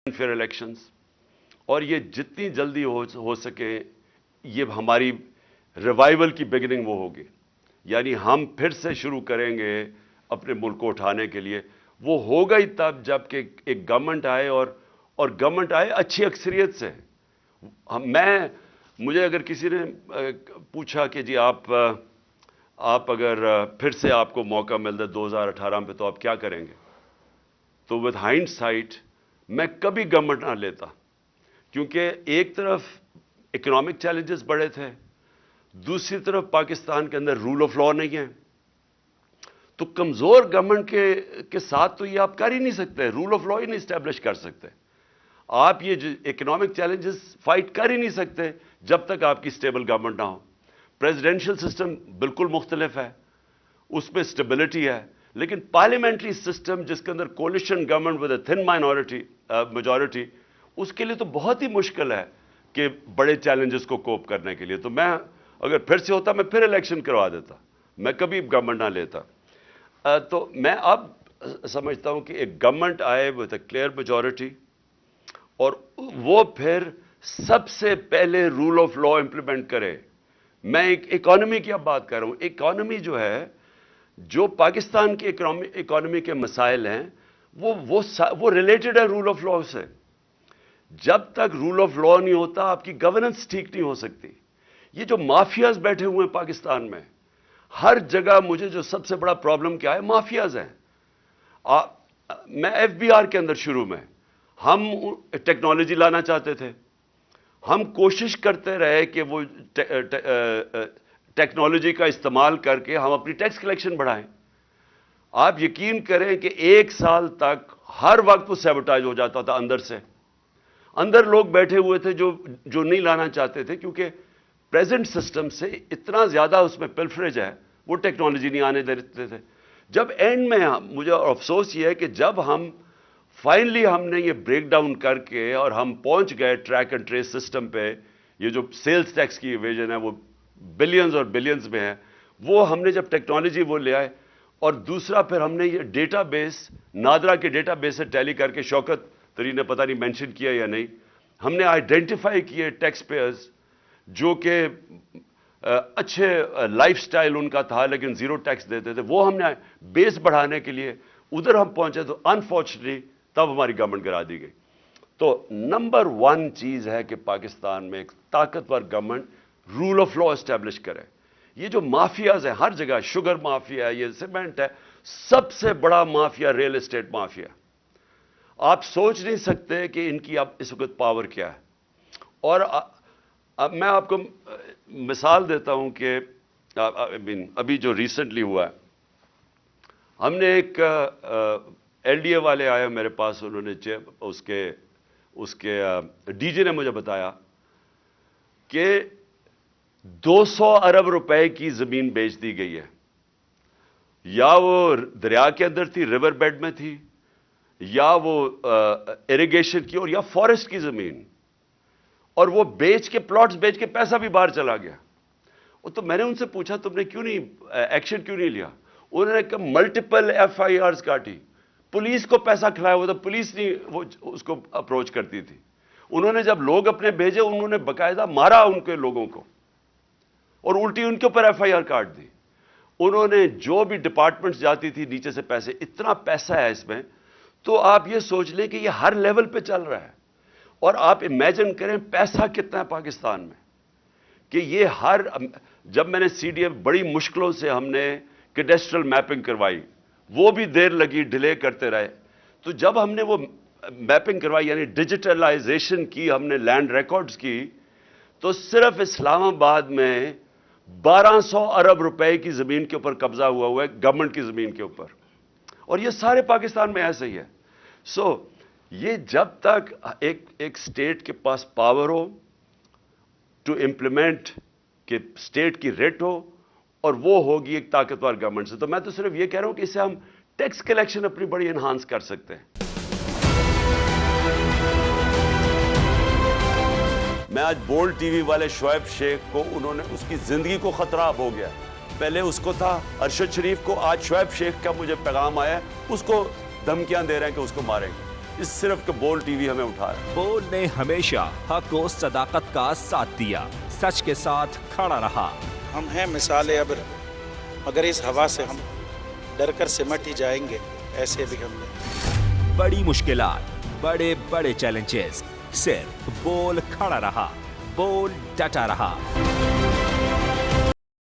Fair elections, और ये जितनी जल्दी हो सके ये हमारी रिवाइवल की बिगिनिंग वो होगी, यानी हम फिर से शुरू करेंगे अपने मुल्क को उठाने के लिए। वो होगा ही तब जब कि एक गवर्नमेंट आए और गवर्नमेंट आए अच्छी अक्सरियत से। मुझे अगर किसी ने पूछा कि जी आप अगर फिर से आपको मौका मिलता है 2018 में तो आप क्या करेंगे, तो विद हाइंडसाइट मैं कभी गवर्नमेंट ना लेता, क्योंकि एक तरफ इकोनॉमिक चैलेंजेस बड़े थे, दूसरी तरफ पाकिस्तान के अंदर रूल ऑफ लॉ नहीं है। तो कमजोर गवर्नमेंट के साथ तो ये आप कर ही नहीं सकते, रूल ऑफ लॉ ही नहीं स्टैब्लिश कर सकते। आप ये इकोनॉमिक चैलेंजेस फाइट कर ही नहीं सकते जब तक आपकी स्टेबल गवर्नमेंट ना हो। प्रेसिडेंशियल सिस्टम बिल्कुल मुख्तलिफ है, उसमें स्टेबिलिटी है, लेकिन पार्लियामेंट्री सिस्टम जिसके अंदर coalition government with a thin minority majority, उसके लिए तो बहुत ही मुश्किल है कि बड़े चैलेंजेस को कोप करने के लिए। तो मैं अगर फिर से होता मैं फिर इलेक्शन करवा देता, मैं कभी गवर्नमेंट ना लेता। तो मैं अब समझता हूं कि एक गवर्नमेंट आए विद अ क्लियर मेजॉरिटी और वो फिर सबसे पहले रूल ऑफ लॉ इंप्लीमेंट करे। मैं एक इकोनॉमी की अब बात कर रहा हूं। इकोनॉमी जो है, जो पाकिस्तान की इकोनॉमी के मसाइल हैं वो रिलेटेड है रूल ऑफ लॉ से। जब तक रूल ऑफ लॉ नहीं होता आपकी गवर्नेंस ठीक नहीं हो सकती। ये जो माफियाज बैठे हुए हैं पाकिस्तान में, हर जगह मुझे जो सबसे बड़ा प्रॉब्लम क्या है, माफियाज हैं। मैं एफबीआर के अंदर शुरू में हम टेक्नोलॉजी लाना चाहते थे, हम कोशिश करते रहे कि वो टेक्नोलॉजी का इस्तेमाल करके हम अपनी टैक्स कलेक्शन बढ़ाएं। आप यकीन करें कि 1 साल तक हर वक्त वो सैबोटाइज हो जाता था अंदर से। अंदर लोग बैठे हुए थे जो नहीं लाना चाहते थे, क्योंकि प्रेजेंट सिस्टम से इतना ज्यादा उसमें पिल्फरेज है, वो टेक्नोलॉजी नहीं आने देते थे। जब एंड में मुझे अफसोस ये है कि जब हम फाइनली हमने ये ब्रेक डाउन करके और हम पहुंच गए ट्रैक एंड ट्रेस सिस्टम पे, ये जो सेल्स टैक्स की इवेजन है वो बिलियंस और बिलियंस में है, वो हमने जब टेक्नोलॉजी वो ले आए। और दूसरा फिर हमने ये डेटाबेस, नादरा के डेटाबेस से टैली करके, शौकत तरीन ने पता नहीं मेंशन किया या नहीं, हमने आइडेंटिफाई किए टैक्स पेयर्स जो कि अच्छे लाइफस्टाइल उनका था लेकिन जीरो टैक्स देते थे, वो हमने बेस बढ़ाने के लिए उधर हम पहुंचे। तो अनफॉर्चुनेटली तब हमारी गवर्नमेंट गिरा दी गई। तो नंबर 1 चीज है कि पाकिस्तान में एक ताकतवर government rule of law establish करे। ये जो माफियाज है हर जगह, शुगर माफिया है, ये सीमेंट है, सबसे बड़ा माफिया रियल एस्टेट माफिया। आप सोच नहीं सकते कि इनकी अब इस वक्त पावर क्या है। और अब मैं आपको मिसाल देता हूं कि अभी जो रिसेंटली हुआ है, हमने एक एलडीए वाले आए मेरे पास, उन्होंने उसके डीजी ने मुझे बताया कि 200 अरब रुपए की जमीन बेच दी गई है, या वो दरिया के अंदर थी, रिवर बेड में थी, या वो इरिगेशन की और या फॉरेस्ट की जमीन, और वो बेच के, प्लॉट्स बेच के पैसा भी बाहर चला गया। तो मैंने उनसे पूछा तुमने क्यों नहीं एक्शन क्यों नहीं लिया? उन्होंने कहा मल्टीपल एफआईआर्स काटी, पुलिस को पैसा खिलाया हुआ था, पुलिस नहीं वो उसको अप्रोच करती थी। उन्होंने जब लोग अपने भेजे, उन्होंने बकायदा मारा उनके लोगों को और उल्टी उनके ऊपर एफआईआर काट दी। उन्होंने जो भी डिपार्टमेंट्स जाती थी नीचे से पैसे, इतना पैसा है इसमें, तो आप ये सोच लें कि ये हर लेवल पे चल रहा है। और आप इमेजिन करें पैसा कितना है पाकिस्तान में, कि ये जब मैंने सीडीएफ बड़ी मुश्किलों से हमने कैडेस्ट्रल मैपिंग करवाई, वो भी देर लगी, डिले करते रहे। तो जब हमने वो मैपिंग करवाई, यानी डिजिटलाइजेशन की, हमने लैंड रिकॉर्ड्स की, तो सिर्फ इस्लामाबाद में 1200 अरब रुपए की जमीन के ऊपर कब्जा हुआ है, गवर्नमेंट की जमीन के ऊपर। और ये सारे पाकिस्तान में ऐसे ही है। ये जब तक एक स्टेट के पास पावर हो टू इंप्लीमेंट, कि स्टेट की रेट हो, और वो होगी एक ताकतवर गवर्नमेंट से। तो मैं तो सिर्फ ये कह रहा हूं कि इससे हम टैक्स कलेक्शन अपनी बड़ी एनहांस कर सकते हैं। मैं आज बोल्ड टीवी वाले शोएब शेख को, उन्होंने, उसकी जिंदगी को खतरा अब हो गया। पहले उसको था अरशद शरीफ को, आज शोएब शेख का मुझे पैगाम आया, उसको धमकियां दे रहे हैं कि उसको मारेंगे। इस सिर्फ कि बोल टीवी हमें उठा रहा है। बोल ने हमेशा हक और सदाकत का साथ दिया, सच के साथ खड़ा रहा। हम हैं मिसाल अब्र, मगर इस हवा से हम डर कर सिमट ही जाएंगे, ऐसे भी हम नहीं। बड़ी मुश्किलात, बड़े बड़े चैलेंजेस, सिर्फ बोल खड़ा रहा, बोल डटा रहा।